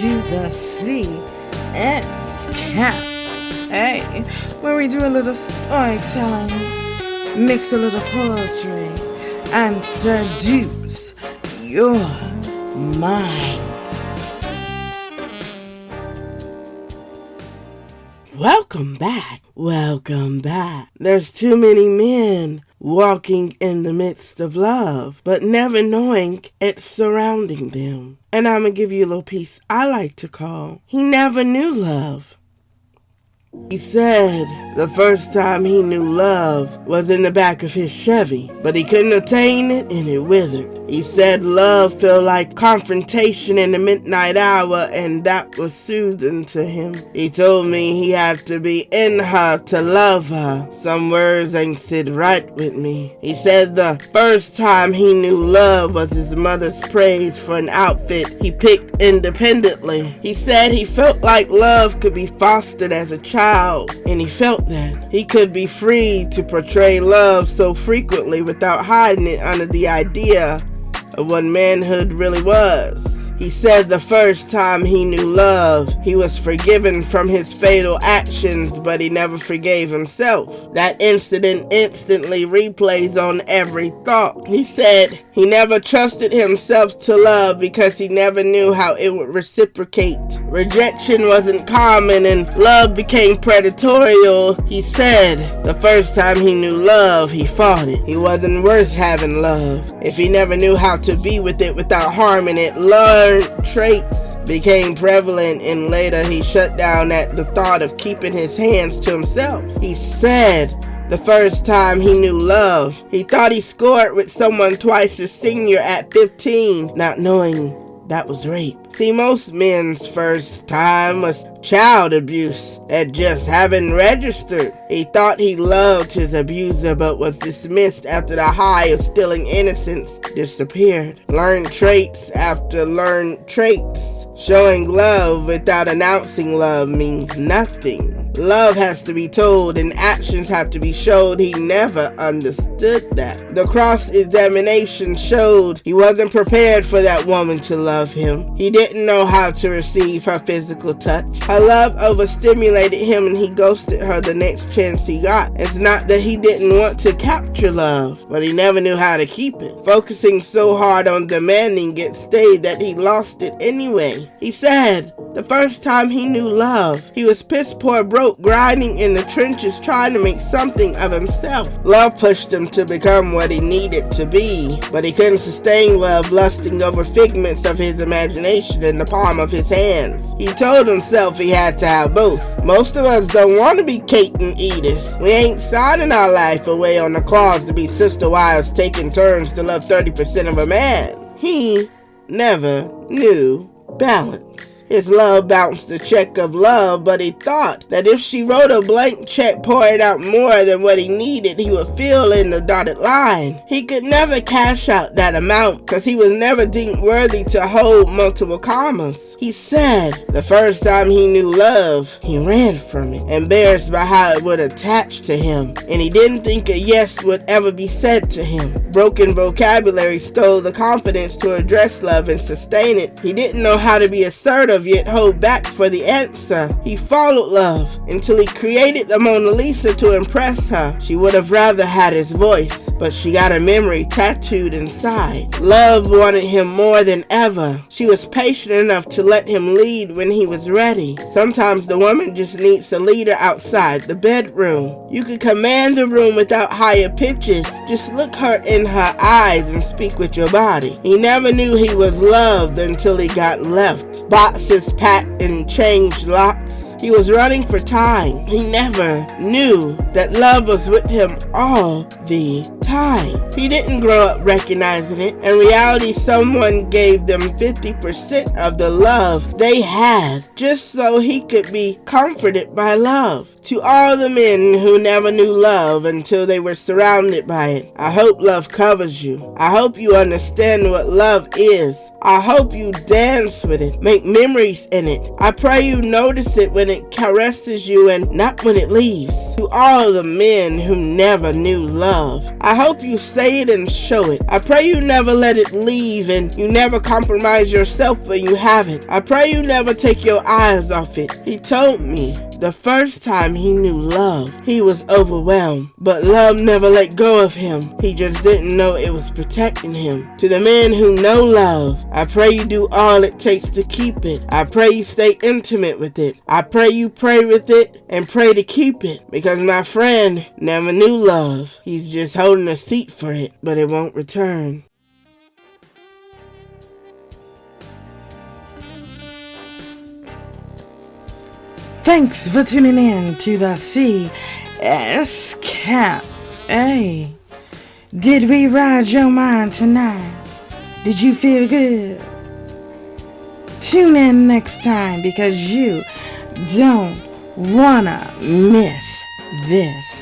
to the C. It's Camp A, where we do a little storytelling, mix a little poetry, and seduce your mind. Welcome back. Welcome back. There's too many men walking in the midst of love, but never knowing it's surrounding them. And I'm going to give you a little piece I like to call, He Never Knew Love. He said the first time he knew love was in the back of his Chevy, but he couldn't attain it and it withered. He said love felt like confrontation in the midnight hour, and that was soothing to him. He told me he had to be in her to love her. Some words ain't sit right with me. He said the first time he knew love was his mother's praise for an outfit he picked independently. He said he felt like love could be fostered as a child, and he felt that. He could be free to portray love so frequently without hiding it under the idea of what manhood really was. He said the first time he knew love, he was forgiven from his fatal actions, but he never forgave himself. That incident instantly replays on every thought. He said he never trusted himself to love because he never knew how it would reciprocate. Rejection wasn't common and love became predatorial. He said the first time he knew love, he fought it. He wasn't worth having love if he never knew how to be with it without harming it. Learned traits became prevalent, and later he shut down at the thought of keeping his hands to himself. He said the first time he knew love, he thought he scored with someone twice his senior at 15, not knowing that was rape. See, most men's first time was child abuse that just haven't registered. He thought he loved his abuser but was dismissed after the high of stealing innocence disappeared. Learned traits after learned traits. Showing love without announcing love means nothing. Love has to be told and actions have to be showed. He never understood that. The cross-examination showed he wasn't prepared for that woman to love him. He didn't know how to receive her physical touch. Her love overstimulated him and he ghosted her the next chance he got. It's not that he didn't want to capture love, but he never knew how to keep it. Focusing so hard on demanding it stayed that he lost it anyway. He said the first time he knew love, he was piss poor broke, grinding in the trenches trying to make something of himself. Love pushed him to become what he needed to be, but he couldn't sustain love, lusting over figments of his imagination in the palm of his hands. He told himself he had to have both. Most of us don't want to be Kate and Edith. We ain't signing our life away on the clause to be sister wives taking turns to love 30% of a man. He never knew balance. His love bounced a check of love, but he thought that if she wrote a blank check pouring out more than what he needed, he would fill in the dotted line. He could never cash out that amount because he was never deemed worthy to hold multiple commas. He said the first time he knew love, he ran from it, embarrassed by how it would attach to him, and he didn't think a yes would ever be said to him. Broken vocabulary stole the confidence to address love and sustain it. He didn't know how to be assertive yet hold back for the answer. He followed love until he created the Mona Lisa to impress her. She would have rather had his voice, but she got a memory tattooed inside. Love wanted him more than ever. She was patient enough to let him lead when he was ready. Sometimes the woman just needs a leader outside the bedroom. You can command the room without higher pitches. Just look her in her eyes and speak with your body. He never knew he was loved until he got left. Boxes packed and changed locks. He was running for time. He never knew that love was with him all the time. He didn't grow up recognizing it. In reality, someone gave them 50% of the love they had just so he could be comforted by love. To all the men who never knew love until they were surrounded by it, I hope love covers you. I hope you understand what love is. I hope you dance with it, make memories in it. I pray you notice it when it caresses you and not when it leaves. To all the men who never knew love, I I hope you say it and show it. I pray you never let it leave and you never compromise yourself when you have it. I pray you never take your eyes off it. He told me the first time he knew love, he was overwhelmed, but love never let go of him. He just didn't know it was protecting him. To the men who know love, I pray you do all it takes to keep it. I pray you stay intimate with it. I pray you pray with it and pray to keep it, because my friend never knew love. He's just holding a seat for it, but it won't return. Thanks for tuning in to the CS Cafe. Did we ride your mind tonight? Did you feel good? Tune in next time because you don't wanna miss this.